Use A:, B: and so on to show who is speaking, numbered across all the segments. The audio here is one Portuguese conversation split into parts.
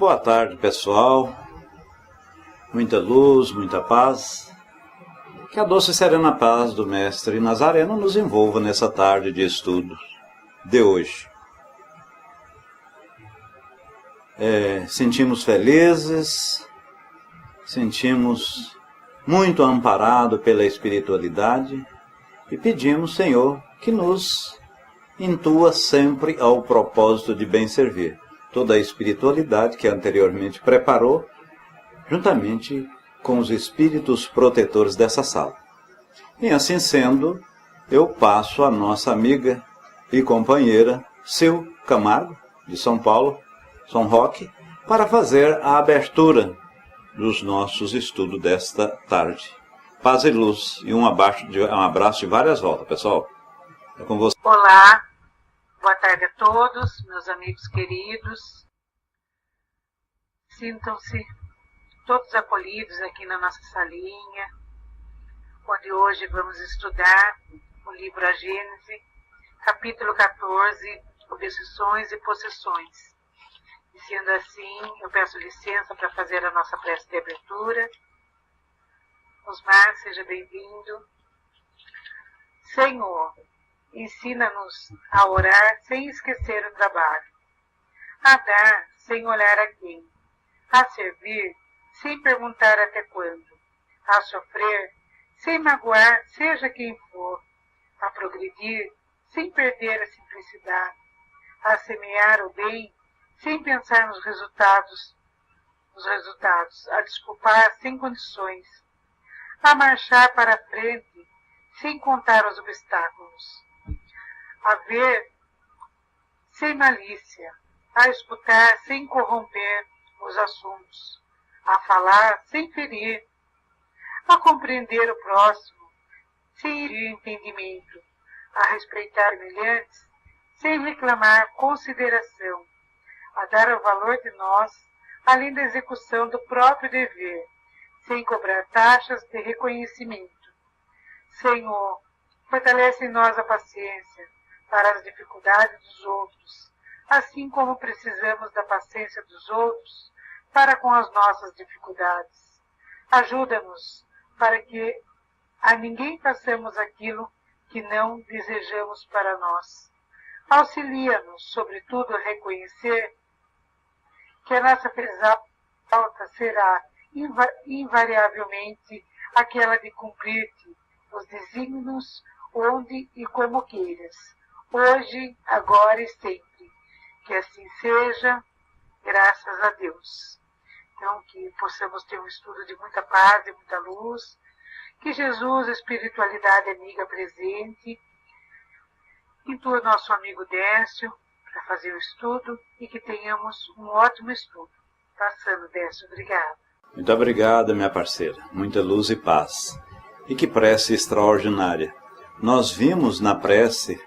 A: Boa tarde, pessoal. Muita luz, muita paz. Que a doce e serena paz do Mestre Nazareno nos envolva nessa tarde de estudos de hoje. Sentimos felizes, sentimos muito amparado pela espiritualidade e pedimos, Senhor, que nos intua sempre ao propósito de bem servir toda a espiritualidade que anteriormente preparou, juntamente com os espíritos protetores dessa sala. E assim sendo, eu passo a nossa amiga e companheira Sil Camargo, de São Paulo, São Roque, para fazer a abertura dos nossos estudos desta tarde. Paz e luz e um abraço de várias voltas, pessoal. É com você.
B: Olá, boa tarde a todos, meus amigos queridos. Sintam-se todos acolhidos aqui na nossa salinha, onde hoje vamos estudar o livro A Gênese, capítulo 14, Obsessões e Possessões. E sendo assim, eu peço licença para fazer a nossa prece de abertura. Osmar, seja bem-vindo. Senhor, ensina-nos a orar sem esquecer o trabalho, a dar sem olhar a quem, a servir sem perguntar até quando, a sofrer sem magoar seja quem for, a progredir sem perder a simplicidade, a semear o bem sem pensar nos resultados, a desculpar sem condições, a marchar para a frente sem contar os obstáculos, a ver sem malícia, a escutar sem corromper os assuntos, a falar sem ferir, a compreender o próximo sem ir entendimento, a respeitar semelhantes sem reclamar consideração, a dar o valor de nós além da execução do próprio dever, sem cobrar taxas de reconhecimento. Senhor, fortalece em nós a paciência para as dificuldades dos outros, assim como precisamos da paciência dos outros para com as nossas dificuldades. Ajuda-nos para que a ninguém façamos aquilo que não desejamos para nós. Auxilia-nos, sobretudo, a reconhecer que a nossa falta será invariavelmente aquela de cumprir-te os desígnios onde e como queiras, hoje, agora e sempre. Que assim seja, graças a Deus. Então, que possamos ter um estudo de muita paz, de muita luz, que Jesus, a espiritualidade amiga presente, intua nosso amigo Décio para fazer o estudo e que tenhamos um ótimo estudo. Passando, Décio, obrigada.
A: Muito obrigado, minha parceira. Muita luz e paz. E que prece extraordinária. Nós vimos na prece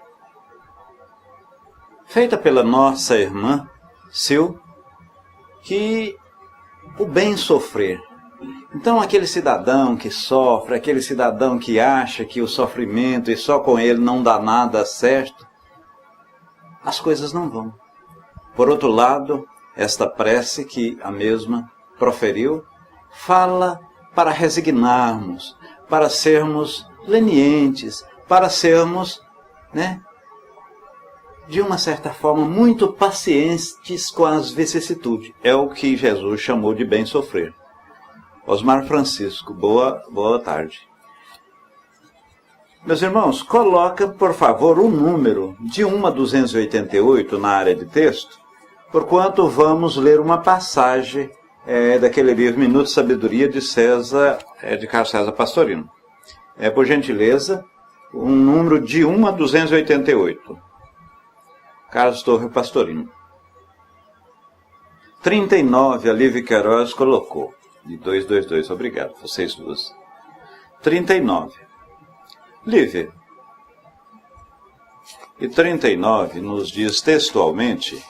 A: feita pela nossa irmã Sil que o bem sofrer. Então aquele cidadão que sofre, aquele cidadão que acha que o sofrimento e só com ele não dá nada certo, as coisas não vão. Por outro lado, esta prece que a mesma proferiu, fala para resignarmos, para sermos lenientes, para sermos, de uma certa forma, muito pacientes com as vicissitudes. É o que Jesus chamou de bem sofrer. Osmar Francisco, boa tarde. Meus irmãos, coloca, por favor, o número de 1 a 288 na área de texto, porquanto vamos ler uma passagem daquele livro Minuto de Sabedoria de Carlos César Pastorino. Por gentileza, um número de 1 a 288. Carlos Torre Pastorino. 39, a Lívia Queiroz colocou. De 222, obrigado, vocês duas. 39. Lívia. E 39 nos diz textualmente,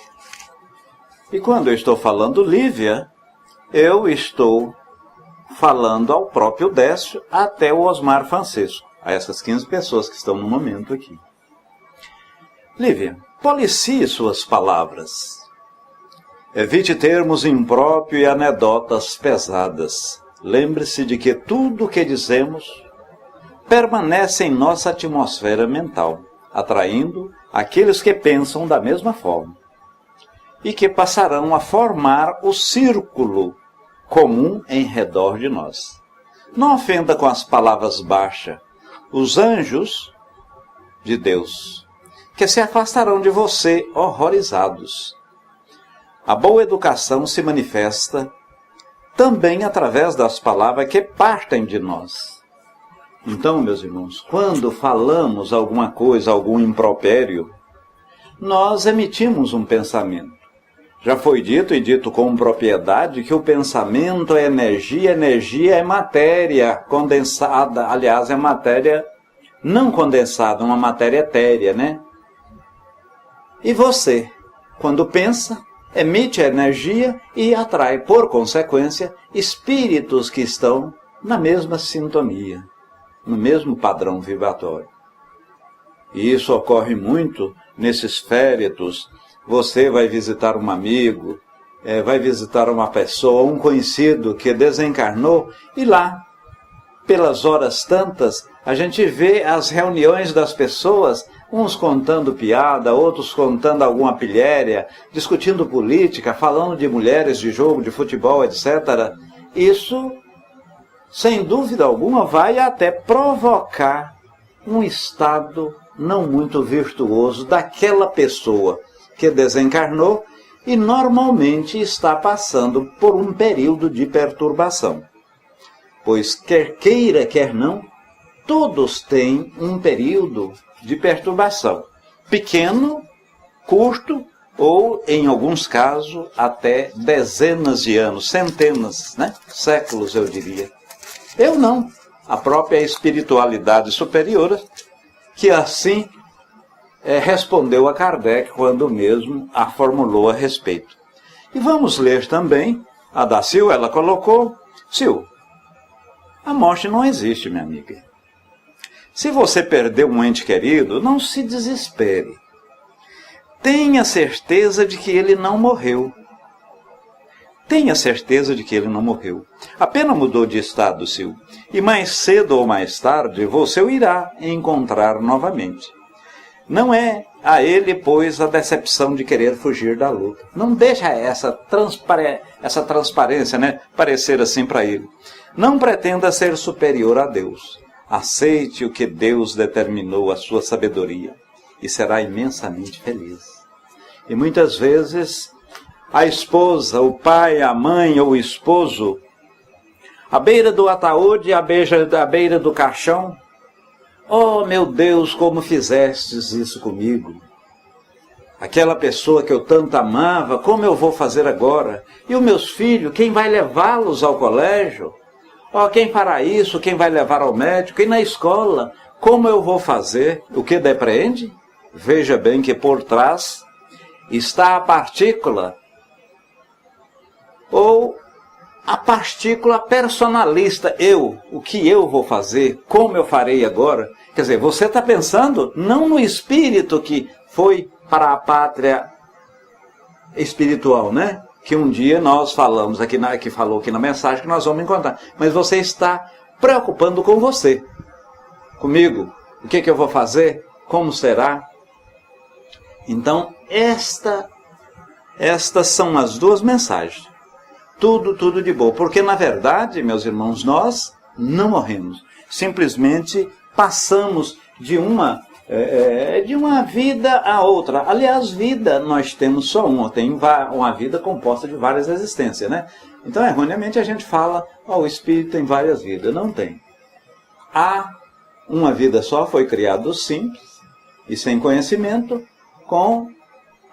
A: e quando eu estou falando Lívia, eu estou falando ao próprio Décio, até o Osmar Francisco, a essas 15 pessoas que estão no momento aqui. Lívia, policie suas palavras. Evite termos impróprios e anedotas pesadas. Lembre-se de que tudo o que dizemos permanece em nossa atmosfera mental, atraindo aqueles que pensam da mesma forma e que passarão a formar o círculo comum em redor de nós. Não ofenda com as palavras baixas os anjos de Deus, que se afastarão de você horrorizados. A boa educação se manifesta também através das palavras que partem de nós. Então, meus irmãos, quando falamos alguma coisa, algum impropério, nós emitimos um pensamento. Já foi dito, e dito com propriedade, que o pensamento é energia é matéria condensada, aliás, é matéria não condensada, uma matéria etérea, né? E você, quando pensa, emite energia e atrai, por consequência, espíritos que estão na mesma sintonia, no mesmo padrão vibratório. E isso ocorre muito nesses féritos. Você vai visitar um amigo, vai visitar uma pessoa, um conhecido que desencarnou, e lá, pelas horas tantas, a gente vê as reuniões das pessoas, uns contando piada, outros contando alguma pilhéria, discutindo política, falando de mulheres, de jogo, de futebol, etc. Isso, sem dúvida alguma, vai até provocar um estado não muito virtuoso daquela pessoa que desencarnou e normalmente está passando por um período de perturbação. Pois quer queira, quer não, todos têm um período de perturbação. Pequeno, curto ou, em alguns casos, até dezenas de anos, centenas, né? Séculos, eu diria. Eu não. A própria espiritualidade superior, que assim respondeu a Kardec quando mesmo a formulou a respeito. E vamos ler também a da Sil, ela colocou: Sil, a morte não existe, minha amiga. Se você perdeu um ente querido, não se desespere. Tenha certeza de que ele não morreu. Tenha certeza de que ele não morreu. Apenas mudou de estado, Sil. E mais cedo ou mais tarde você o irá encontrar novamente. Não é a ele, pois, a decepção de querer fugir da luta. Não deixa essa transparência, né, parecer assim para ele. Não pretenda ser superior a Deus. Aceite o que Deus determinou, a sua sabedoria, e será imensamente feliz. E muitas vezes a esposa, o pai, a mãe ou o esposo, à beira do ataúde, à beira do caixão: oh, meu Deus, como fizestes isso comigo? Aquela pessoa que eu tanto amava, como eu vou fazer agora? E os meus filhos, quem vai levá-los ao colégio? Oh, quem fará isso? Quem vai levar ao médico? E na escola? Como eu vou fazer? O que depreende? Veja bem que por trás está a partícula, ou a partícula personalista, eu, o que eu vou fazer, como eu farei agora. Quer dizer, você está pensando não no espírito que foi para a pátria espiritual, né? Que um dia nós falamos aqui, que falou aqui na mensagem, que nós vamos encontrar. Mas você está preocupando com você, comigo. O que eu vou fazer? Como será? Então, estas são as duas mensagens. Tudo de bom. Porque, na verdade, meus irmãos, nós não morremos. Simplesmente passamos de uma vida a outra. Aliás, vida nós temos só uma. Tem uma vida composta de várias existências, né? Então, erroneamente, a gente fala, o espírito tem várias vidas. Não tem. Há uma vida só, foi criado simples e sem conhecimento, com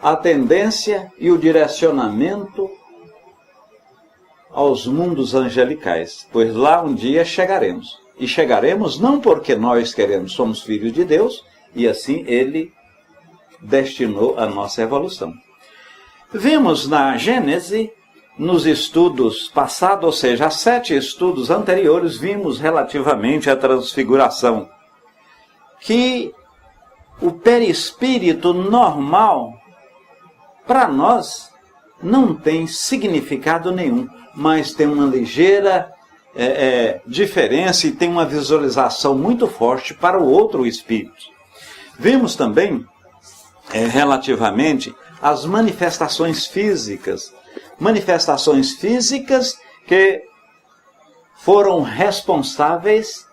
A: a tendência e o direcionamento aos mundos angelicais, pois lá um dia chegaremos. E chegaremos não porque nós queremos, somos filhos de Deus, e assim Ele destinou a nossa evolução. Vimos na Gênese, nos estudos passados, ou seja, 7 estudos anteriores, vimos relativamente à transfiguração, que o perispírito normal, para nós, não tem significado nenhum, mas tem uma ligeira diferença e tem uma visualização muito forte para o outro espírito. Vimos também, relativamente, as manifestações físicas que foram responsáveis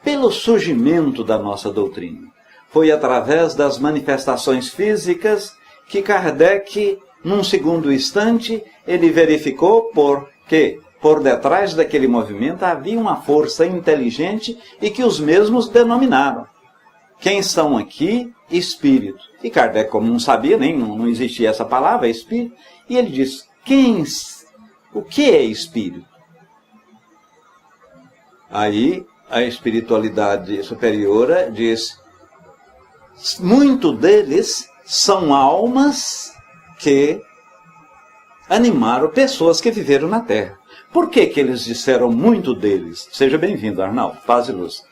A: pelo surgimento da nossa doutrina. Foi através das manifestações físicas que Kardec, num segundo instante, ele verificou que por detrás daquele movimento havia uma força inteligente e que os mesmos denominaram. Quem são aqui? Espírito. E Kardec, como não sabia, não existia essa palavra, espírito, e ele disse, o que é espírito? Aí a espiritualidade superiora diz, muito deles são almas que animaram pessoas que viveram na Terra. Por que eles disseram muito deles? Seja bem-vindo, Arnaldo, paz e luz.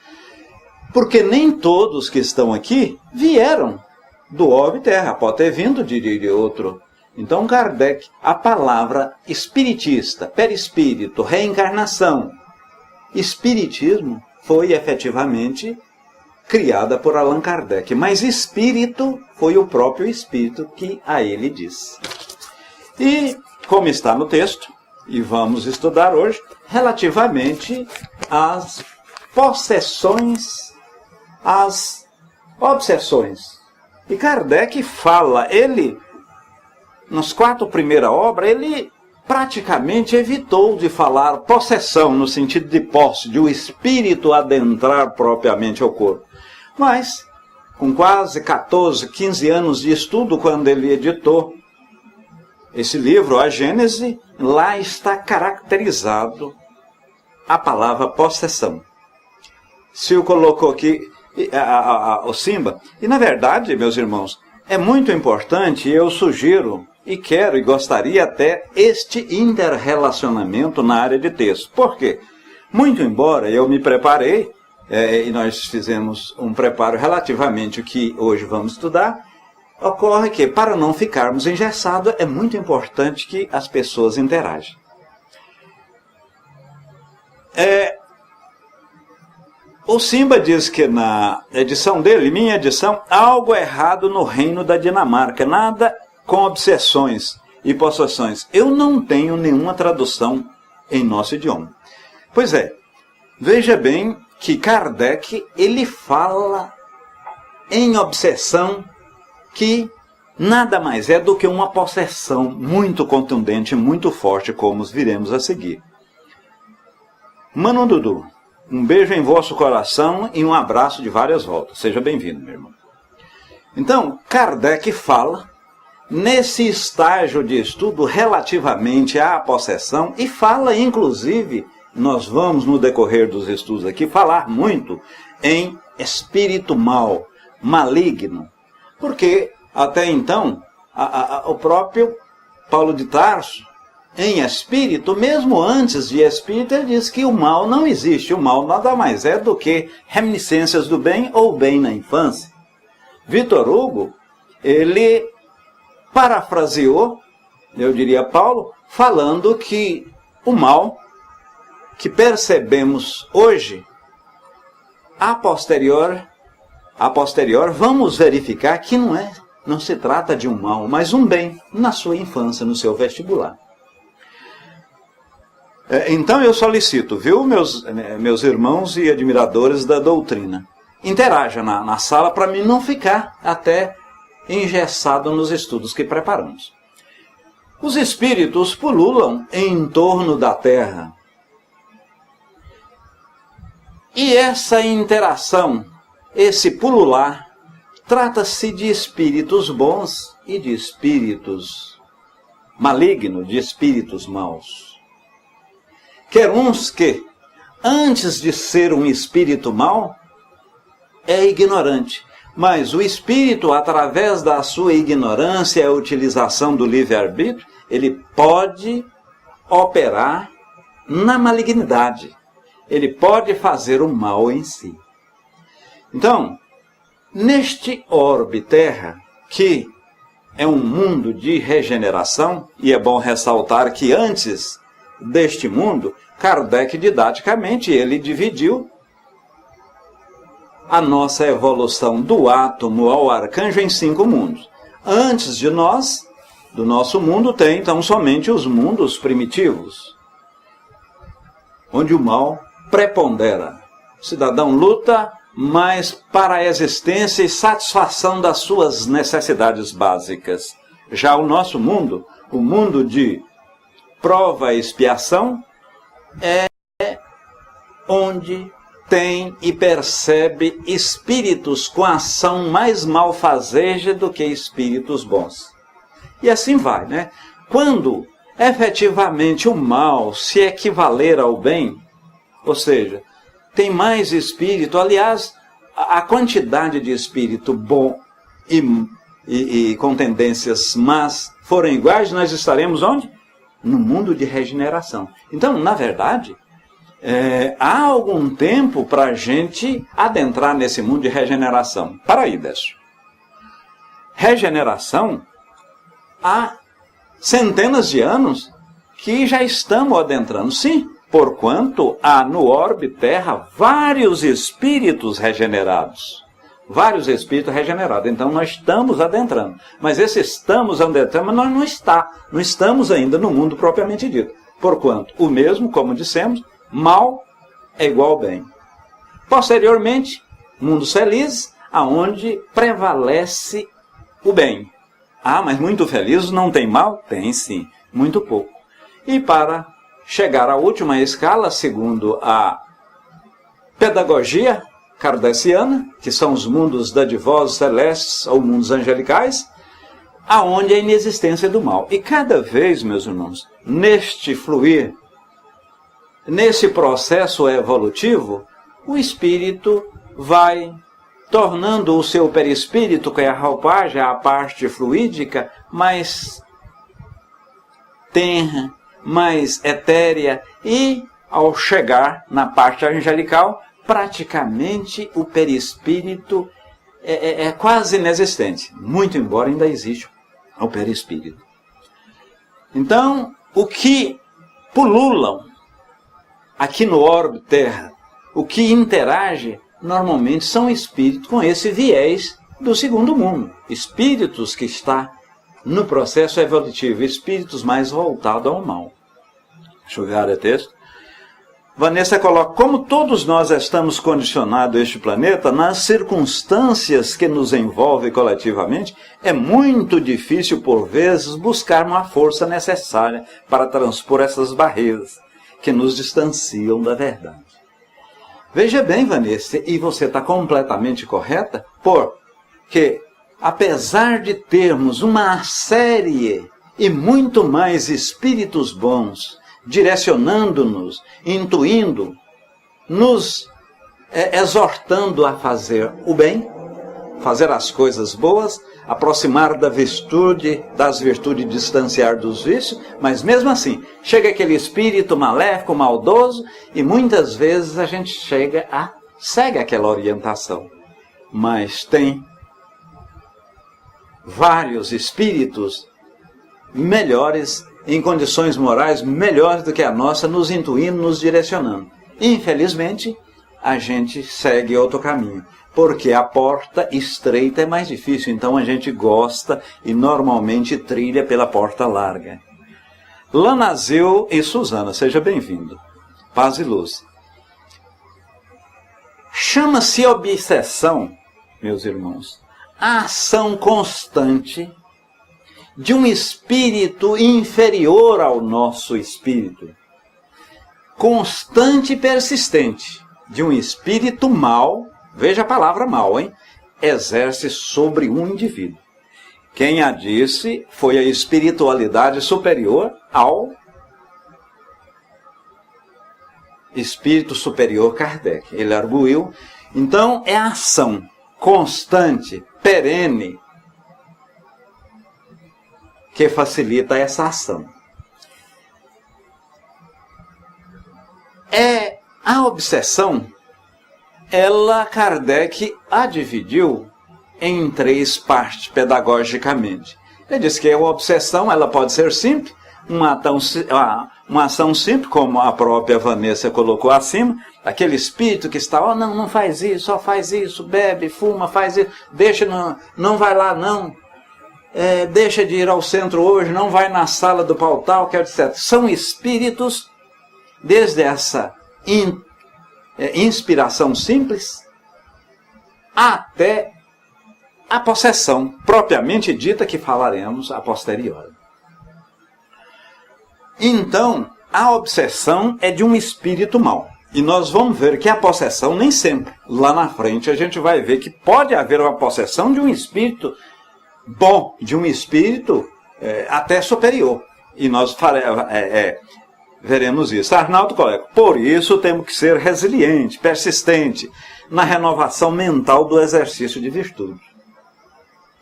A: Porque nem todos que estão aqui vieram do orbe Terra, pode ter vindo de outro. Então Kardec, a palavra espiritista, perispírito, reencarnação, espiritismo foi efetivamente criada por Allan Kardec, mas espírito foi o próprio espírito que a ele disse. E, como está no texto, e vamos estudar hoje, relativamente às possessões, às obsessões. E Kardec fala, nas 4 primeiras obras, ele praticamente evitou de falar possessão, no sentido de posse, de o espírito adentrar propriamente ao corpo. Mas, com quase 14, 15 anos de estudo, quando ele editou esse livro, a Gênese, lá está caracterizado a palavra possessão. Se o colocou aqui, o Simba, e na verdade, meus irmãos, é muito importante, eu sugiro, e quero e gostaria até, este interrelacionamento na área de texto. Por quê? Muito embora eu me preparei, e nós fizemos um preparo relativamente o que hoje vamos estudar, ocorre que, para não ficarmos engessados, é muito importante que as pessoas interajam. O Simba diz que na edição dele, minha edição, algo errado no reino da Dinamarca, nada com obsessões e possessões. Eu não tenho nenhuma tradução em nosso idioma. Pois é, veja bem que Kardec, ele fala em obsessão que nada mais é do que uma possessão muito contundente, muito forte, como os viremos a seguir. Mano Dudu, um beijo em vosso coração e um abraço de várias voltas. Seja bem-vindo, meu irmão. Então, Kardec fala nesse estágio de estudo relativamente à possessão e fala, inclusive, nós vamos no decorrer dos estudos aqui, falar muito em espírito mau, maligno. Porque, até então, o próprio Paulo de Tarso, em espírito, mesmo antes de espírito, ele diz que o mal não existe. O mal nada mais é do que reminiscências do bem ou bem na infância. Vitor Hugo, ele parafraseou, eu diria Paulo, falando que o mal que percebemos hoje, a posterior, vamos verificar que não se trata de um mal, mas um bem na sua infância, no seu vestibular. Então eu solicito, viu, meus irmãos e admiradores da doutrina, interaja na sala para mim não ficar até engessado nos estudos que preparamos. Os espíritos pululam em torno da Terra. E essa interação, esse pulular, trata-se de espíritos bons e de espíritos malignos, de espíritos maus. Quer uns que, antes de ser um espírito mau, é ignorante. Mas o espírito, através da sua ignorância e a utilização do livre-arbítrio, ele pode operar na malignidade. Ele pode fazer o mal em si. Então, neste orbe Terra, que é um mundo de regeneração, e é bom ressaltar que antes deste mundo, Kardec didaticamente, ele dividiu a nossa evolução do átomo ao arcanjo em 5 mundos. Antes de nós, do nosso mundo, tem então somente os mundos primitivos, onde o mal prepondera. O cidadão luta, mas para a existência e satisfação das suas necessidades básicas. Já o nosso mundo, o mundo de prova e expiação, é onde tem e percebe espíritos com ação mais malfazeja do que espíritos bons. E assim vai, né? Quando efetivamente o mal se equivaler ao bem, ou seja, tem mais espírito, aliás, a quantidade de espírito bom e com tendências más forem iguais, nós estaremos onde? No mundo de regeneração. Então, na verdade, há algum tempo para a gente adentrar nesse mundo de regeneração. Para aí, Décio. Regeneração, há centenas de anos que já estamos adentrando. Sim, porquanto há no orbe Terra vários espíritos regenerados. Vários espíritos regenerados. Então nós estamos adentrando. Mas esse estamos adentrando, mas nós não estamos ainda no mundo propriamente dito. Porquanto o mesmo, como dissemos, mal é igual ao bem. Posteriormente, mundos felizes, aonde prevalece o bem. Ah, mas muito felizes não tem mal? Tem sim, muito pouco. E para chegar à última escala, segundo a pedagogia kardeciana, que são os mundos dadivosos celestes ou mundos angelicais, aonde a inexistência do mal. E cada vez, meus irmãos, neste fluir, nesse processo evolutivo, o espírito vai tornando o seu perispírito, que é a roupagem, a parte fluídica, mais tenra, mais etérea, e ao chegar na parte angelical, praticamente o perispírito é quase inexistente, muito embora ainda exista o perispírito. Então, o que pululam aqui no orbe Terra, o que interage normalmente são espíritos com esse viés do segundo mundo. Espíritos que estão no processo evolutivo, espíritos mais voltados ao mal. Deixa eu ver o texto. Vanessa coloca, como todos nós estamos condicionados a este planeta, nas circunstâncias que nos envolvem coletivamente, é muito difícil, por vezes, buscar uma força necessária para transpor essas barreiras que nos distanciam da verdade. Veja bem, Vanessa, e você está completamente correta, porque apesar de termos uma série e muito mais espíritos bons direcionando-nos, intuindo, nos exortando a fazer o bem, fazer as coisas boas, aproximar da virtude, das virtudes e distanciar dos vícios, mas mesmo assim, chega aquele espírito maléfico, maldoso, e muitas vezes a gente segue aquela orientação. Mas tem vários espíritos melhores, em condições morais melhores do que a nossa, nos intuindo, nos direcionando. Infelizmente, a gente segue outro caminho, porque a porta estreita é mais difícil, então a gente gosta e normalmente trilha pela porta larga. Lanazil e Suzana, seja bem-vindo. Paz e luz. Chama-se obsessão, meus irmãos, a ação constante de um espírito inferior ao nosso espírito. Constante e persistente de um espírito mau, veja a palavra mal, hein? Exerce sobre um indivíduo. Quem a disse foi a espiritualidade superior ao espírito superior Kardec. Ele arguiu. Então, é a ação constante, perene, que facilita essa ação. A obsessão, Kardec a dividiu em 3 partes pedagogicamente. Ele diz que a obsessão ela pode ser simples, uma ação simples, como a própria Vanessa colocou acima, aquele espírito que está, não faz isso, só faz isso, bebe, fuma, faz isso, deixa, não vai lá não, deixa de ir ao centro hoje, não vai na sala do pautal, etc. São espíritos, desde essa inspiração simples, até a possessão, propriamente dita, que falaremos a posteriori. Então, a obsessão é de um espírito mau. E nós vamos ver que a possessão nem sempre. Lá na frente a gente vai ver que pode haver uma possessão de um espírito bom, de um espírito até superior. E nós veremos isso. Arnaldo Coleco, por isso temos que ser resiliente, persistente, na renovação mental do exercício de virtude.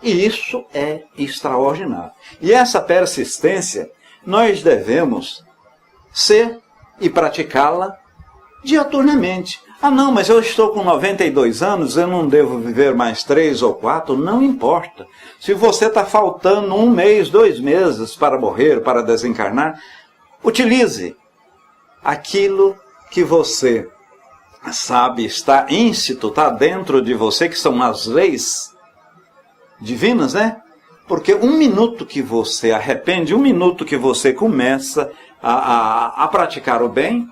A: E isso é extraordinário. E essa persistência nós devemos ser e praticá-la diuturnamente. Não, mas eu estou com 92 anos, eu não devo viver mais 3 ou 4, não importa. Se você está faltando 1 mês, 2 meses para morrer, para desencarnar, utilize aquilo que você sabe, está íncito, está dentro de você, que são as leis divinas, né? Porque 1 minuto que você arrepende, 1 minuto que você começa a praticar o bem,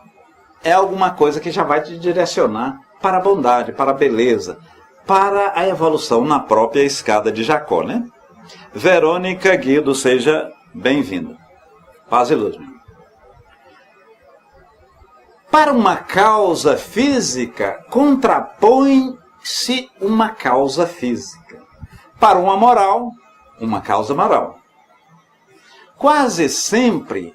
A: é alguma coisa que já vai te direcionar para a bondade, para a beleza, para a evolução na própria escada de Jacó, né? Verônica Guido, seja bem-vinda. Paz e luz. Para uma causa física, contrapõe-se uma causa física. Para uma moral, uma causa moral. Quase sempre,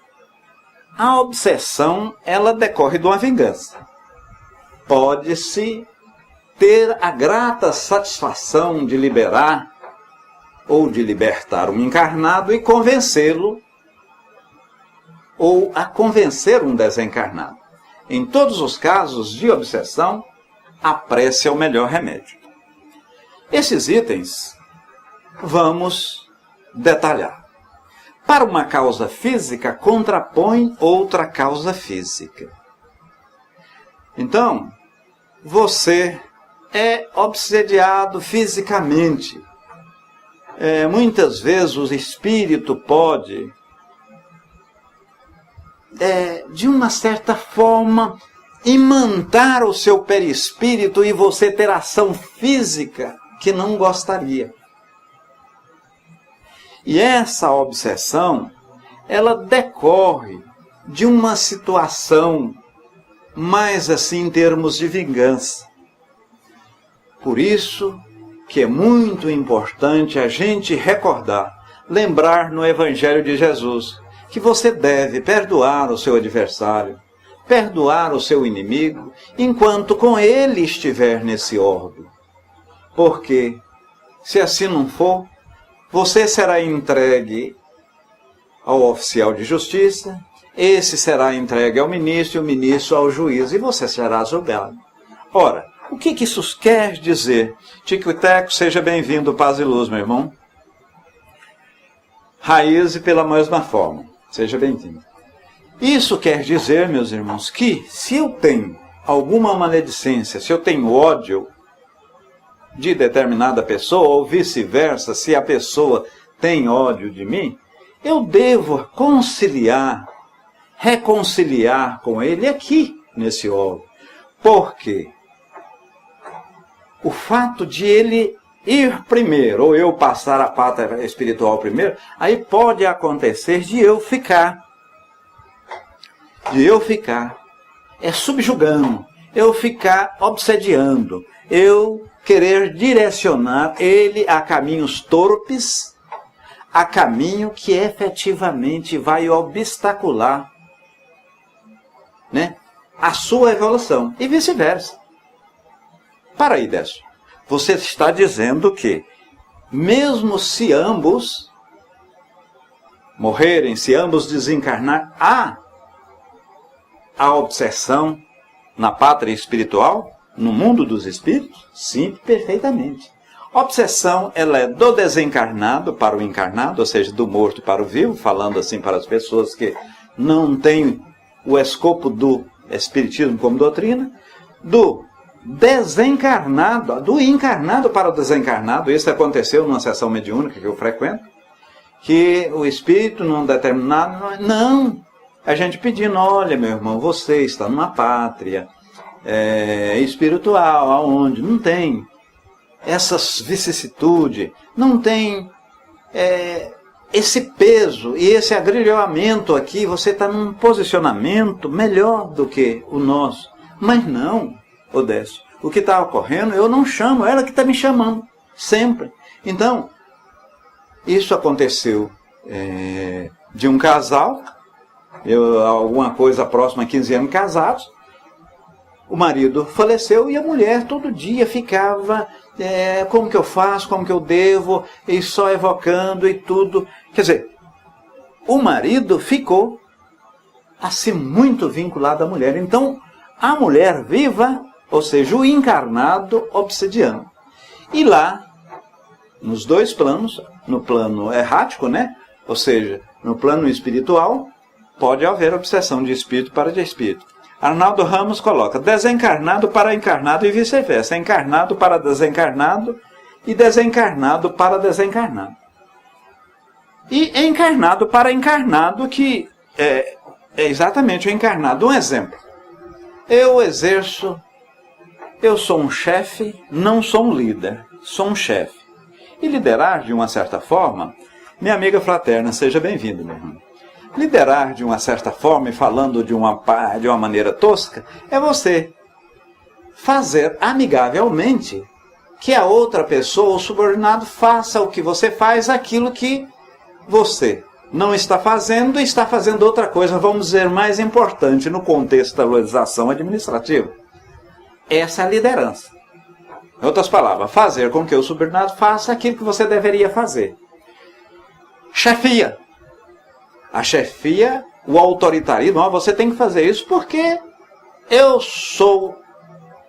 A: a obsessão, ela decorre de uma vingança. Pode-se ter a grata satisfação de liberar ou de libertar um encarnado e convencê-lo ou a convencer um desencarnado. Em todos os casos de obsessão, a prece é o melhor remédio. Esses itens vamos detalhar. Para uma causa física, contrapõe outra causa física. Então, você é obsediado fisicamente. Muitas vezes o espírito pode, de uma certa forma, imantar o seu perispírito e você ter ação física que não gostaria. E essa obsessão, ela decorre de uma situação mais assim em termos de vingança. Por isso que é muito importante a gente recordar, lembrar no Evangelho de Jesus, que você deve perdoar o seu adversário, perdoar o seu inimigo, enquanto com ele estiver nesse orbe. Porque, se assim não for, você será entregue ao oficial de justiça, esse será entregue ao ministro e o ministro ao juiz, e você será julgado. Ora, o que isso quer dizer? Tico e Teco, seja bem-vindo, paz e luz, meu irmão. Raiz, pela mesma forma, seja bem-vindo. Isso quer dizer, meus irmãos, que se eu tenho alguma maledicência, se eu tenho ódio de determinada pessoa, ou vice-versa, se a pessoa tem ódio de mim, eu devo reconciliar com ele aqui, nesse ódio. Por quê? O fato de ele ir primeiro, ou eu passar a pata espiritual primeiro, aí pode acontecer de eu ficar subjugando, eu ficar obsediando, eu querer direcionar ele a caminhos torpes, a caminho que efetivamente vai obstacular, né, a sua evolução, e vice-versa. Para aí, Décio. Você está dizendo que, mesmo se ambos morrerem, se ambos desencarnar, há a obsessão na pátria espiritual, no mundo dos espíritos? Sim, perfeitamente. Obsessão, ela é do desencarnado para o encarnado, ou seja, do morto para o vivo, falando assim para as pessoas que não têm o escopo do espiritismo como doutrina, do desencarnado, do encarnado para o desencarnado. Isso aconteceu numa sessão mediúnica que eu frequento, que o espírito num determinado... Não! A gente pedindo, olha meu irmão, você está numa pátria espiritual, aonde não tem essas vicissitudes, não tem esse peso e esse agrilhoamento aqui, você está num posicionamento melhor do que o nosso. Mas não, Odécio, o que está ocorrendo, eu não chamo, ela que está me chamando, sempre. Então, isso aconteceu de um casal, alguma coisa próxima a 15 anos casados, o marido faleceu e a mulher todo dia ficava, como que eu faço, como que eu devo, e só evocando e tudo. Quer dizer, o marido ficou assim muito vinculado à mulher. Então, a mulher viva, ou seja, o encarnado obsidiano. E lá, nos dois planos, no plano errático, né? Ou seja, no plano espiritual, pode haver obsessão de espírito para de espírito. Arnaldo Ramos coloca desencarnado para encarnado e vice-versa. Encarnado para desencarnado e desencarnado para desencarnado. E encarnado para encarnado, que é exatamente o encarnado. Um exemplo. Eu sou um chefe, não sou um líder, sou um chefe. E liderar, de uma certa forma, minha amiga fraterna, seja bem-vindo, meu irmão. Liderar de uma certa forma, e falando de uma maneira tosca, é você fazer amigavelmente que a outra pessoa, o subordinado, faça o que você faz, aquilo que você não está fazendo e está fazendo outra coisa, vamos dizer, mais importante no contexto da valorização administrativa. Essa é a liderança. Em outras palavras, fazer com que o subordinado faça aquilo que você deveria fazer. Chefia. A chefia, o autoritarismo, você tem que fazer isso porque eu sou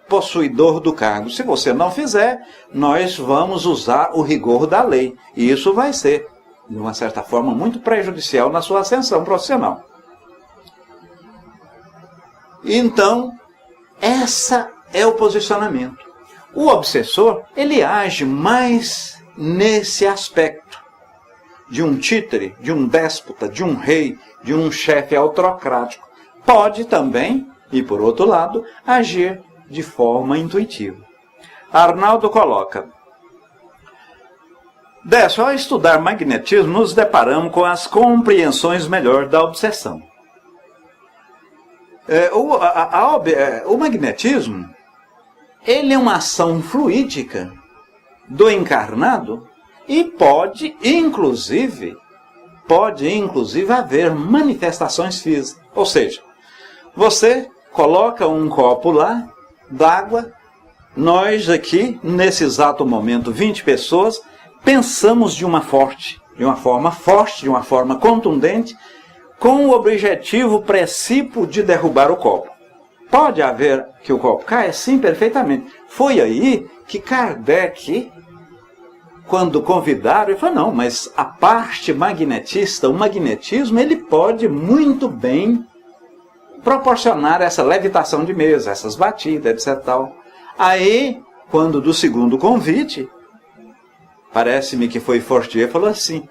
A: possuidor do cargo. Se você não fizer, nós vamos usar o rigor da lei. E isso vai ser, de uma certa forma, muito prejudicial na sua ascensão profissional. Então, essa é o posicionamento. O obsessor, ele age mais nesse aspecto de um títere, de um déspota, de um rei, de um chefe autocrático. Pode também, e por outro lado, agir de forma intuitiva. Arnaldo coloca: Décio, ao estudar magnetismo, nos deparamos com as compreensões melhores da obsessão. O magnetismo, ele é uma ação fluídica do encarnado e pode, inclusive, haver manifestações físicas. Ou seja, você coloca um copo lá d'água, nós aqui, nesse exato momento, 20 pessoas, pensamos de uma forma forte, de uma forma contundente, com o objetivo precípio de derrubar o copo. Pode haver que o copo caia? Sim, perfeitamente. Foi aí que Kardec, quando convidaram, ele falou, não, mas a parte magnetista, o magnetismo, ele pode muito bem proporcionar essa levitação de mesa, essas batidas, etc. Tal. Aí, quando do segundo convite, parece-me que foi Fortier, falou assim,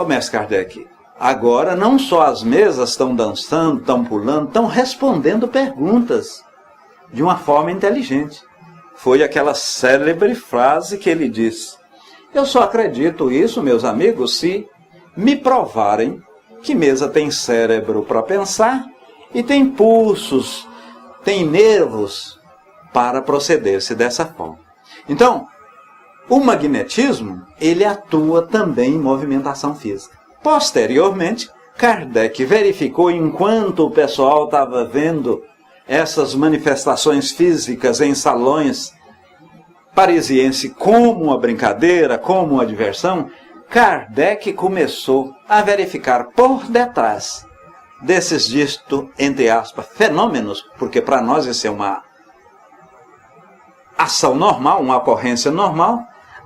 A: mestre Kardec, agora não só as mesas estão dançando, estão pulando, estão respondendo perguntas de uma forma inteligente. Foi aquela célebre frase que ele disse, eu só acredito isso, meus amigos, se me provarem que mesa tem cérebro para pensar e tem pulsos, tem nervos para proceder-se dessa forma. Então, o magnetismo, ele atua também em movimentação física. Posteriormente, Kardec verificou, enquanto o pessoal estava vendo essas manifestações físicas em salões parisienses como uma brincadeira, como uma diversão, Kardec começou a verificar por detrás desses ditos, entre aspas, fenômenos, porque para nós isso é uma ação normal, uma ocorrência normal,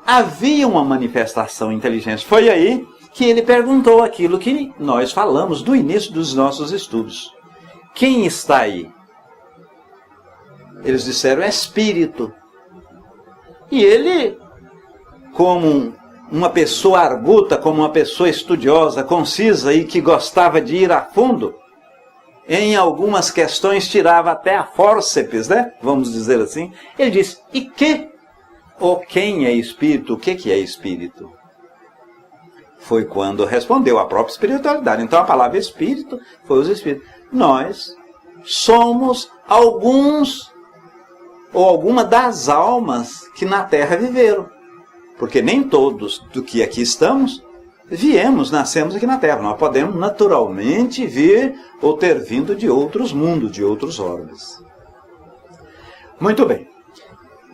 A: havia uma manifestação inteligente. Foi aí que ele perguntou aquilo que nós falamos do início dos nossos estudos. Quem está aí? Eles disseram, espírito. E ele, como uma pessoa arguta, como uma pessoa estudiosa, concisa e que gostava de ir a fundo, em algumas questões tirava até a fórceps, né? Vamos dizer assim. Ele disse, e que? Ou quem é espírito? O que é espírito? Foi quando respondeu a própria espiritualidade. Então a palavra espírito foi os espíritos. Nós somos alguns ou alguma das almas que na Terra viveram. Porque nem todos do que aqui estamos nascemos aqui na Terra. Nós podemos naturalmente vir ou ter vindo de outros mundos, de outros orbes. Muito bem.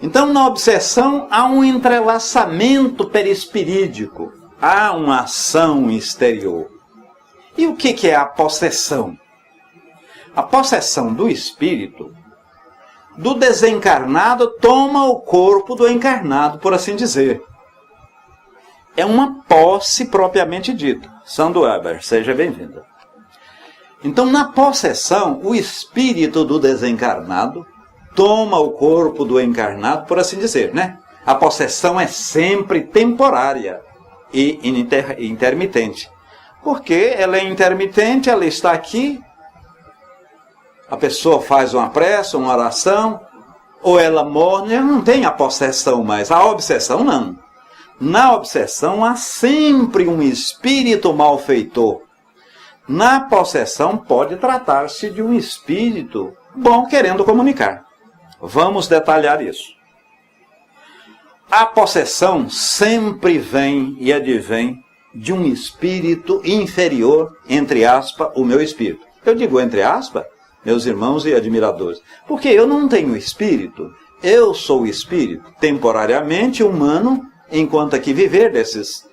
A: Então, na obsessão, há um entrelaçamento perispirídico, há uma ação exterior. E o que é a possessão? A possessão do espírito, do desencarnado, toma o corpo do encarnado, por assim dizer. É uma posse propriamente dita. Sandro Weber, seja bem-vinda. Então, na possessão, o espírito do desencarnado toma o corpo do encarnado, por assim dizer, né? A possessão é sempre temporária e intermitente. Porque ela é intermitente, ela está aqui, a pessoa faz uma prece, uma oração, ou ela morre, não tem a possessão mais. A obsessão não. Na obsessão há sempre um espírito malfeitor. Na possessão pode tratar-se de um espírito bom querendo comunicar. Vamos detalhar isso. A possessão sempre vem e advém de um espírito inferior, entre aspas, o meu espírito. Eu digo entre aspas, meus irmãos e admiradores, porque eu não tenho espírito, eu sou espírito, temporariamente humano, enquanto aqui viver desses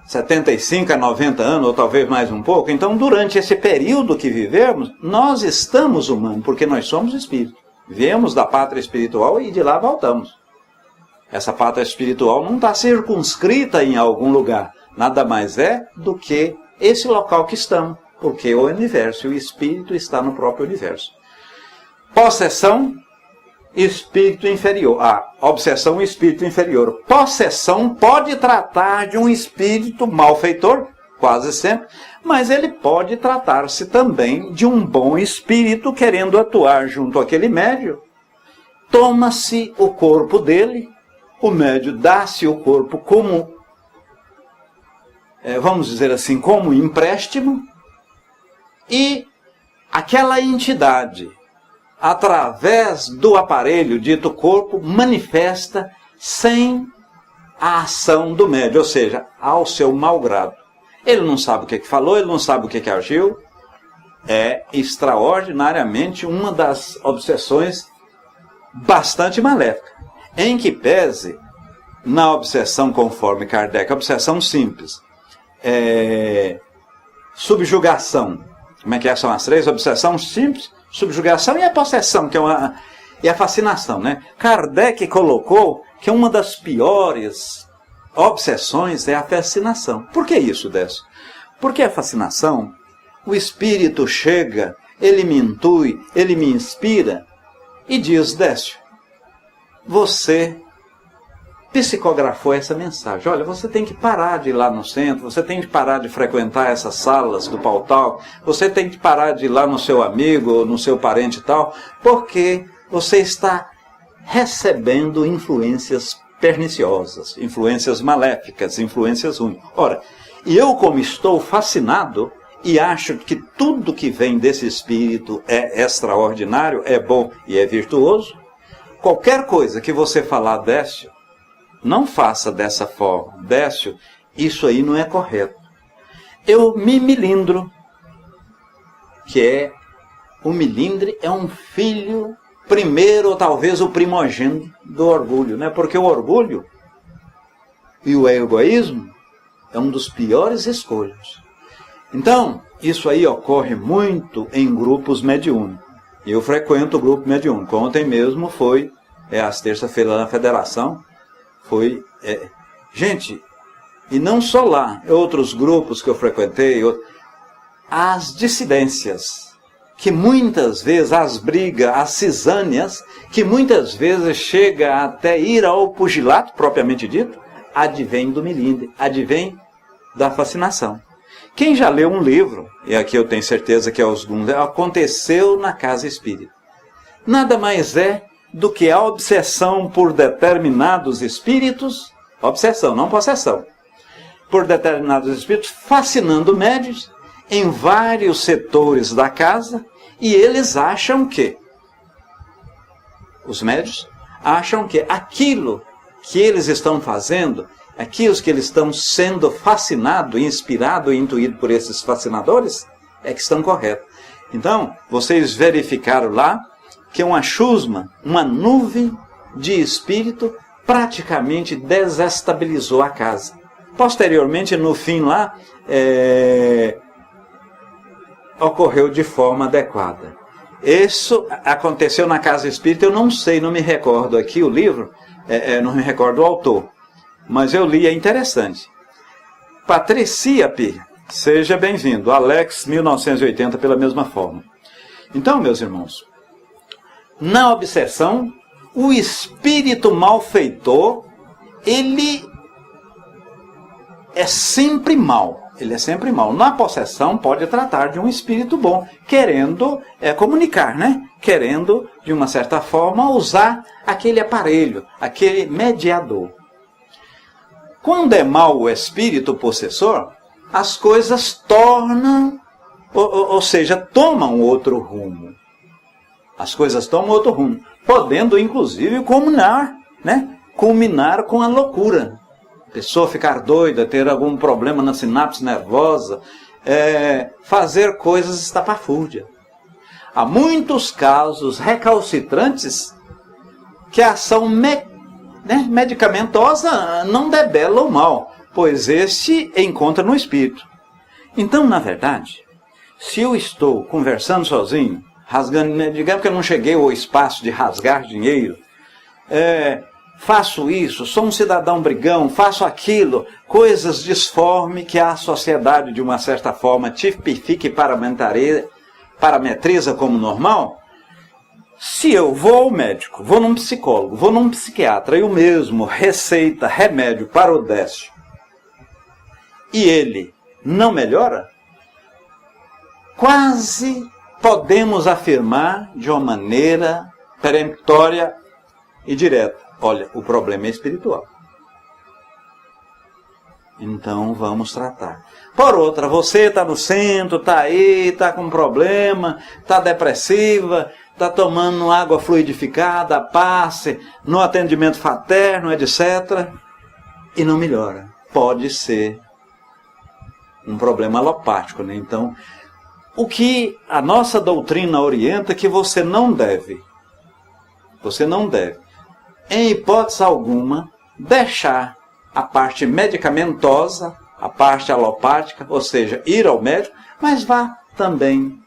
A: 75 a 90 anos, ou talvez mais um pouco. Então, durante esse período que vivemos, nós estamos humanos, porque nós somos espírito. Viemos da pátria espiritual e de lá voltamos. Essa pátria espiritual não está circunscrita em algum lugar. Nada mais é do que esse local que estamos. Porque o universo e o espírito está no próprio universo. Possessão, espírito inferior. Obsessão, espírito inferior. Possessão pode tratar de um espírito malfeitor, quase sempre, mas ele pode tratar-se também de um bom espírito querendo atuar junto àquele médium. Toma-se o corpo dele, o médium dá-se o corpo como, vamos dizer assim, como empréstimo, e aquela entidade, através do aparelho dito corpo, manifesta sem a ação do médium, ou seja, ao seu malgrado. Ele não sabe o que falou, ele não sabe o que agiu. É extraordinariamente uma das obsessões bastante maléficas. Em que pese, na obsessão conforme Kardec, obsessão simples, subjugação. Como é que são as três? Obsessão simples, subjugação e a possessão, que é a fascinação, né? Kardec colocou que uma das piores obsessões é a fascinação. Por que isso, Décio? Porque a fascinação, o espírito chega, ele me intui, ele me inspira e diz, Décio, você psicografou essa mensagem. Olha, você tem que parar de ir lá no centro, você tem que parar de frequentar essas salas do pau-tal, você tem que parar de ir lá no seu amigo ou no seu parente e tal, porque você está recebendo influências perniciosas, influências maléficas, influências ruins. Ora, eu como estou fascinado e acho que tudo que vem desse espírito é extraordinário, é bom e é virtuoso, qualquer coisa que você falar, Décio, não faça dessa forma. Décio, isso aí não é correto. Eu me milindro, o milindre é um filho primeiro, ou talvez o primogênito do orgulho, né? Porque o orgulho e o egoísmo é um dos piores escolhas. Então, isso aí ocorre muito em grupos mediúnicos. Eu frequento o grupo mediúnico. Ontem mesmo foi, às terça-feiras na Federação, Gente, e não só lá, outros grupos que eu frequentei, as dissidências, que muitas vezes, as brigas, as cisâneas, que muitas vezes chega até ir ao pugilato, propriamente dito, advém do milindre, advém da fascinação. Quem já leu um livro, e aqui eu tenho certeza que alguns, Aconteceu na Casa Espírita. Nada mais é do que a obsessão por determinados espíritos, obsessão, não possessão, por determinados espíritos, fascinando médiuns em vários setores da casa, e eles acham que, os médiuns acham que aquilo que eles estão fazendo, aquilo que eles estão sendo fascinados, inspirados e intuídos por esses fascinadores, é que estão corretos. Então, vocês verificaram lá que uma chusma, uma nuvem de espírito, praticamente desestabilizou a casa. Posteriormente, no fim lá, ocorreu de forma adequada. Isso aconteceu na Casa Espírita, eu não sei, não me recordo aqui o livro, não me recordo o autor, mas eu li, é interessante. Patriciape, seja bem-vindo. Alex, 1980, pela mesma forma. Então, meus irmãos, na obsessão, o espírito malfeitor, ele é sempre mal. Ele é sempre mal. Na possessão, pode tratar de um espírito bom, querendo comunicar, né? Querendo, de uma certa forma, usar aquele aparelho, aquele mediador. Quando é mau o espírito possessor, as coisas tornam, ou seja, tomam outro rumo. As coisas tomam outro rumo, podendo, inclusive, culminar, né? Culminar com a loucura. A pessoa ficar doida, ter algum problema na sinapse nervosa, fazer coisas estapafúrdias. Há muitos casos recalcitrantes que a ação medicamentosa não debela o mal, pois este encontra no espírito. Então, na verdade, se eu estou conversando sozinho, rasgando, digamos que eu não cheguei ao espaço de rasgar dinheiro, faço isso, sou um cidadão brigão, faço aquilo, coisas disformes que a sociedade, de uma certa forma, tipifica e parametriza como normal. Se eu vou ao médico, vou num psicólogo, vou num psiquiatra, e o mesmo receita remédio para o décio, e ele não melhora, quase podemos afirmar de uma maneira peremptória e direta: olha, o problema é espiritual. Então vamos tratar. Por outra, você está no centro, está aí, está com problema, está depressiva, está tomando água fluidificada, passe, no atendimento fraterno, etc. E não melhora. Pode ser um problema alopático, né? Então, o que a nossa doutrina orienta é que você não deve, em hipótese alguma, deixar a parte medicamentosa, a parte alopática, ou seja, ir ao médico, mas vá também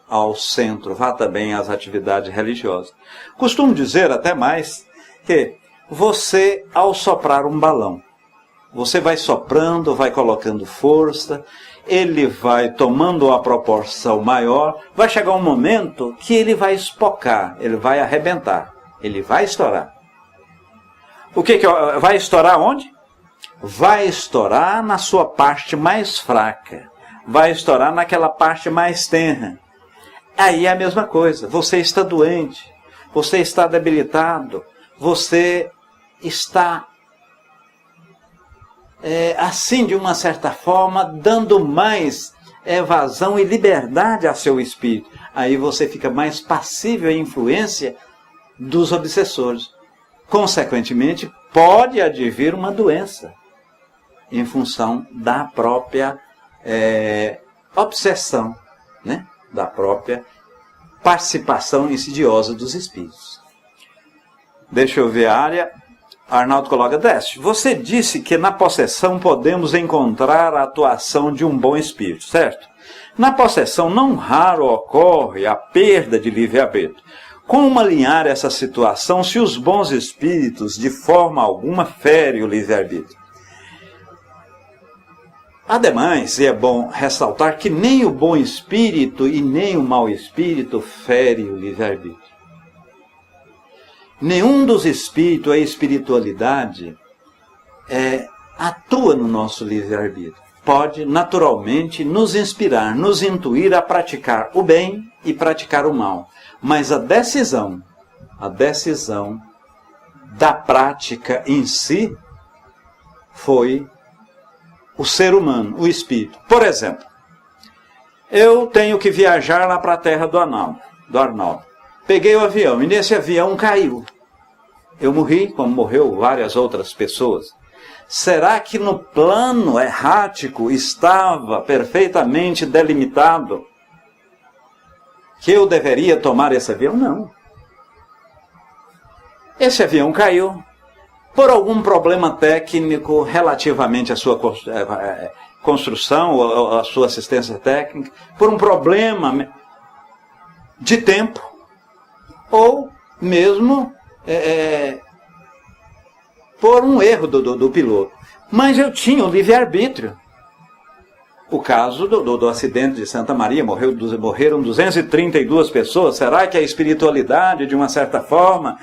A: ao centro, vá também às atividades religiosas. Costumo dizer até mais que você, ao soprar um balão, você vai soprando, vai colocando força, ele vai tomando uma proporção maior, vai chegar um momento que ele vai espocar, ele vai arrebentar, ele vai estourar. O que vai estourar onde? Vai estourar na sua parte mais fraca, vai estourar naquela parte mais tenra. Aí é a mesma coisa, você está doente, você está debilitado, você está assim, de uma certa forma, dando mais vazão e liberdade a seu espírito. Aí você fica mais passível à influência dos obsessores. Consequentemente, pode advir uma doença em função da própria obsessão, né? Da própria participação insidiosa dos espíritos. Deixa eu ver a área. Arnaldo coloca: Décio, você disse que na possessão podemos encontrar a atuação de um bom espírito, certo? Na possessão não raro ocorre a perda de livre-arbítrio. Como alinhar essa situação se os bons espíritos, de forma alguma, ferem o livre-arbítrio? Ademais, é bom ressaltar que nem o bom espírito e nem o mau espírito fere o livre-arbítrio. Nenhum dos espíritos, a espiritualidade, atua no nosso livre-arbítrio. Pode, naturalmente, nos inspirar, nos intuir a praticar o bem e praticar o mal. Mas a decisão da prática em si foi o ser humano, o espírito. Por exemplo, eu tenho que viajar lá para a terra do Arnaldo. Peguei o avião e nesse avião caiu. Eu morri, como morreu várias outras pessoas. Será que no plano errático estava perfeitamente delimitado que eu deveria tomar esse avião? Não. Esse avião caiu por algum problema técnico relativamente à sua construção, ou à sua assistência técnica, por um problema de tempo, ou mesmo por um erro do piloto. Mas eu tinha o livre-arbítrio. O caso do acidente de Santa Maria, morreram 232 pessoas. Será que a espiritualidade, de uma certa forma,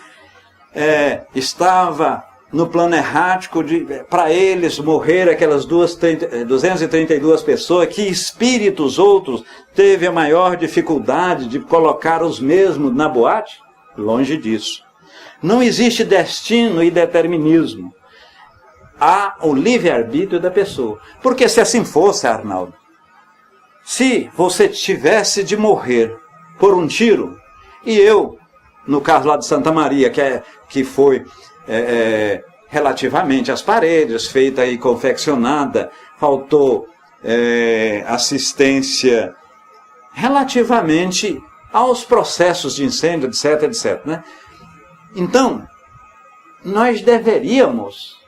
A: estava no plano errático para eles morrer aquelas 232 pessoas? Que espíritos outros teve a maior dificuldade de colocar os mesmos na boate? Longe disso. Não existe destino e determinismo. Há o livre-arbítrio da pessoa. Porque se assim fosse, Arnaldo, se você tivesse de morrer por um tiro, e eu, no caso lá de Santa Maria, que foi relativamente às paredes, feita e confeccionada, faltou assistência relativamente aos processos de incêndio, etc, etc, né? Então, nós deveríamos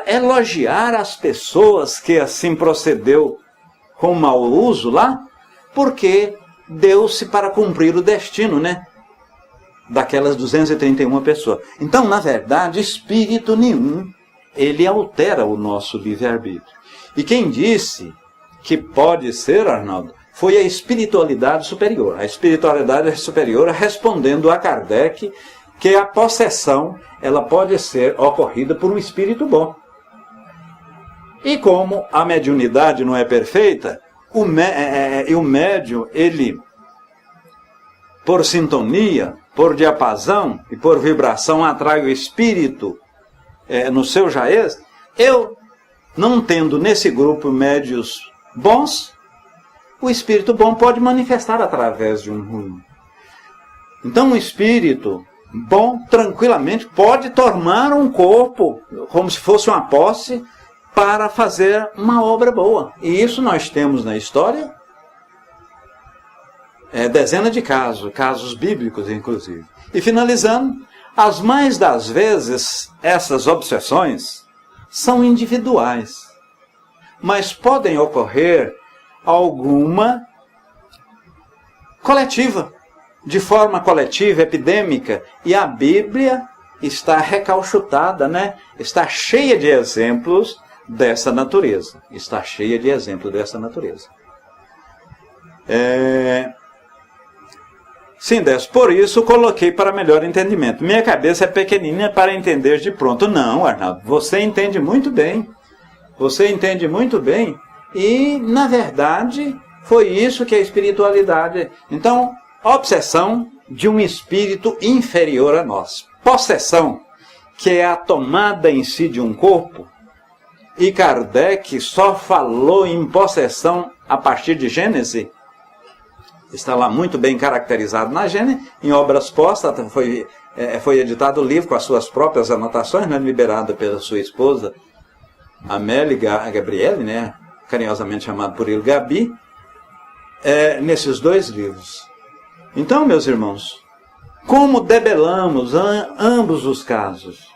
A: elogiar as pessoas que assim procedeu com mau uso lá, porque deu-se para cumprir o destino, né? Daquelas 231 pessoas. Então, na verdade, espírito nenhum, ele altera o nosso livre-arbítrio. E quem disse que pode ser, Arnaldo, foi a espiritualidade superior. A espiritualidade superior respondendo a Kardec que a possessão ela pode ser ocorrida por um espírito bom. E como a mediunidade não é perfeita, o médium, ele, por sintonia, por diapasão e por vibração, atrai o espírito no seu jaez. Eu, não tendo nesse grupo médios bons, o espírito bom pode manifestar através de um ruim. Então o espírito bom, tranquilamente, pode tomar um corpo, como se fosse uma posse, para fazer uma obra boa. E isso nós temos na história dezenas de casos bíblicos, inclusive. E finalizando, as mais das vezes, essas obsessões são individuais, mas podem ocorrer alguma coletiva, de forma coletiva, epidêmica, e a Bíblia está recalchutada, né? Está cheia de exemplos dessa natureza. Está cheia de exemplos dessa natureza. Sim, Décio, por isso coloquei para melhor entendimento. Minha cabeça é pequenina para entender de pronto. Não, Arnaldo, você entende muito bem. Você entende muito bem. E, na verdade, foi isso que a espiritualidade... Então, obsessão de um espírito inferior a nós. Possessão, que é a tomada em si de um corpo. E Kardec só falou em possessão a partir de Gênesis. Está lá muito bem caracterizado na Gênesis. Em obras postas, foi editado o livro com as suas próprias anotações, né, liberado pela sua esposa, Amélie Gabriele, né, carinhosamente chamado por ele Gabi, nesses dois livros. Então, meus irmãos, como debelamos ambos os casos?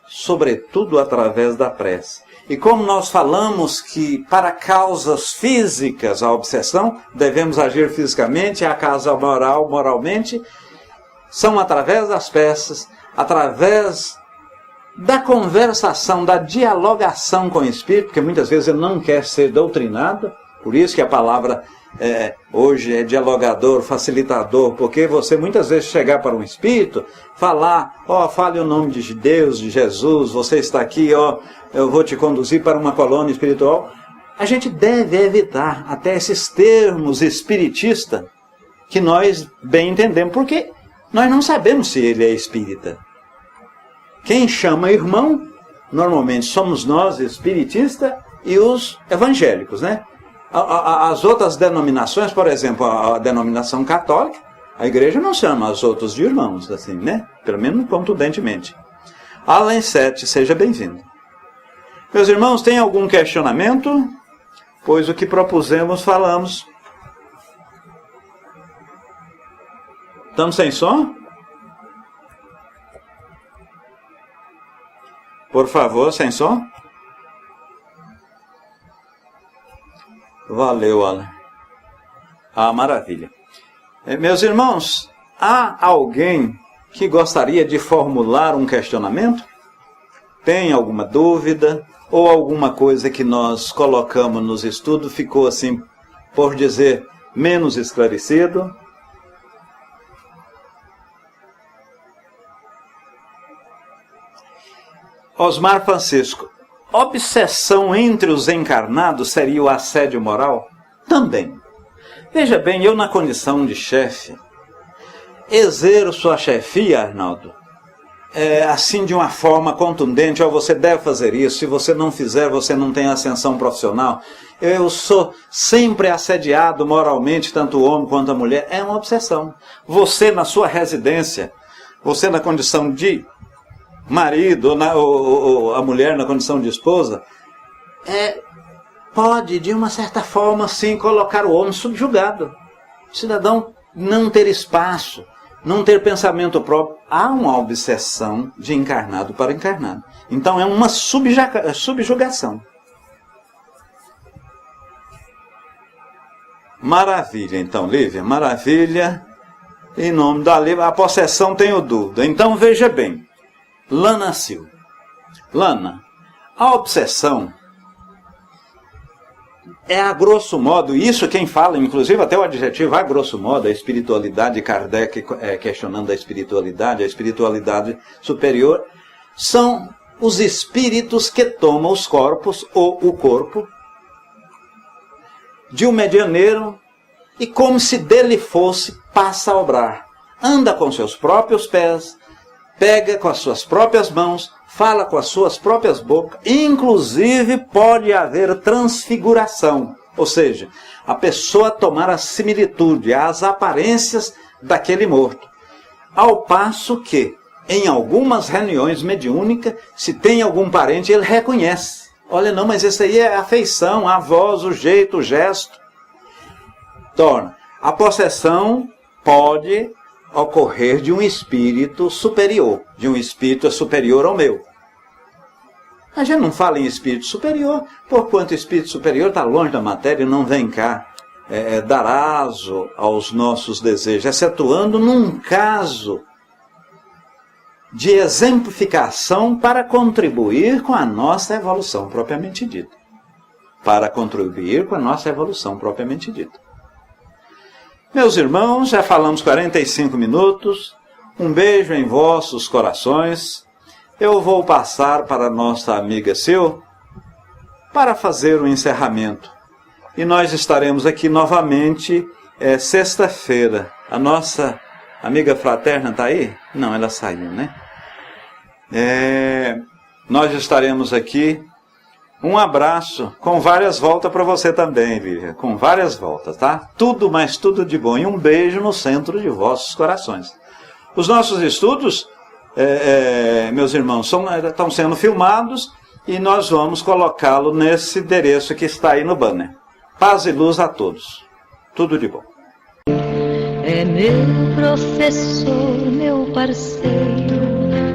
A: Sobretudo através da prece. E como nós falamos que para causas físicas a obsessão, devemos agir fisicamente, a causa moral, moralmente, são através das peças, através da conversação, da dialogação com o Espírito, porque muitas vezes ele não quer ser doutrinado, por isso que a palavra hoje é dialogador, facilitador, porque você muitas vezes chegar para um Espírito, falar, fale o nome de Deus, de Jesus, você está aqui, eu vou te conduzir para uma colônia espiritual. A gente deve evitar até esses termos espiritistas que nós bem entendemos, porque nós não sabemos se ele é espírita. Quem chama irmão, normalmente somos nós, espiritistas, e os evangélicos, né? As outras denominações, por exemplo, a denominação católica, a igreja não chama os outros de irmãos, assim, né? Pelo menos contundentemente. Além 7, seja bem-vindo. Meus irmãos, tem algum questionamento? Pois o que propusemos, falamos. Estamos sem som? Por favor, sem som? Valeu, Alan. Maravilha. Meus irmãos, há alguém que gostaria de formular um questionamento? Tem alguma dúvida? Ou alguma coisa que nós colocamos nos estudos ficou assim, por dizer, menos esclarecido? Osmar Francisco, obsessão entre os encarnados seria o assédio moral? Também. Veja bem, eu na condição de chefe, exerço a chefia, Arnaldo, assim de uma forma contundente, você deve fazer isso, se você não fizer, você não tem ascensão profissional. Eu sou sempre assediado moralmente, tanto o homem quanto a mulher, é uma obsessão. Você na sua residência, você na condição de marido, ou a mulher na condição de esposa, pode, de uma certa forma, sim, colocar o homem subjugado. O cidadão não ter espaço, não ter pensamento próprio. Há uma obsessão de encarnado para encarnado. Então é uma subjugação. Maravilha, então, Lívia, maravilha. Em nome da Lívia, a possessão tenho dúvida. Então veja bem. Lana Silva. Lana, a obsessão é a grosso modo, isso quem fala, inclusive até o adjetivo a grosso modo, a espiritualidade, Kardec questionando a espiritualidade superior, são os espíritos que tomam os corpos, ou o corpo, de um medianeiro, e como se dele fosse, passa a obrar. Anda com seus próprios pés, pega com as suas próprias mãos, fala com as suas próprias bocas, inclusive pode haver transfiguração, ou seja, a pessoa tomar a similitude, as aparências daquele morto. Ao passo que, em algumas reuniões mediúnicas, se tem algum parente, ele reconhece. Olha, não, mas esse aí é a feição, a voz, o jeito, o gesto. A possessão pode ocorrer de um espírito superior, de um espírito superior ao meu. A gente não fala em espírito superior, porquanto o espírito superior está longe da matéria e não vem cá dar aso aos nossos desejos, excetuando num caso de exemplificação para contribuir com a nossa evolução propriamente dita. Para contribuir com a nossa evolução propriamente dita. Meus irmãos, já falamos 45 minutos. Um beijo em vossos corações. Eu vou passar para a nossa amiga Sil para fazer o encerramento. E nós estaremos aqui novamente sexta-feira. A nossa amiga fraterna está aí? Não, ela saiu, né? Nós estaremos aqui. Um abraço, com várias voltas para você também, Lívia. Com várias voltas, tá? Tudo, mas tudo de bom. E um beijo no centro de vossos corações. Os nossos estudos, meus irmãos, estão sendo filmados e nós vamos colocá-lo nesse endereço que está aí no banner. Paz e luz a todos. Tudo de bom.
C: É meu professor, meu parceiro,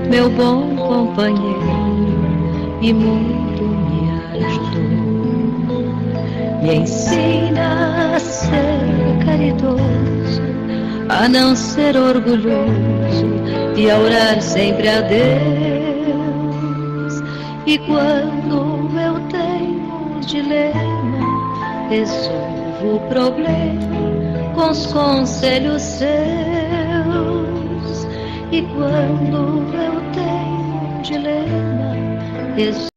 C: meu bom companheiro e muito me ajudou. Me ensina a ser caridoso, a não ser orgulhoso e a orar sempre a Deus. E quando eu tenho um dilema, resolvo o problema com os conselhos seus. E quando eu tenho um dilema, resolvo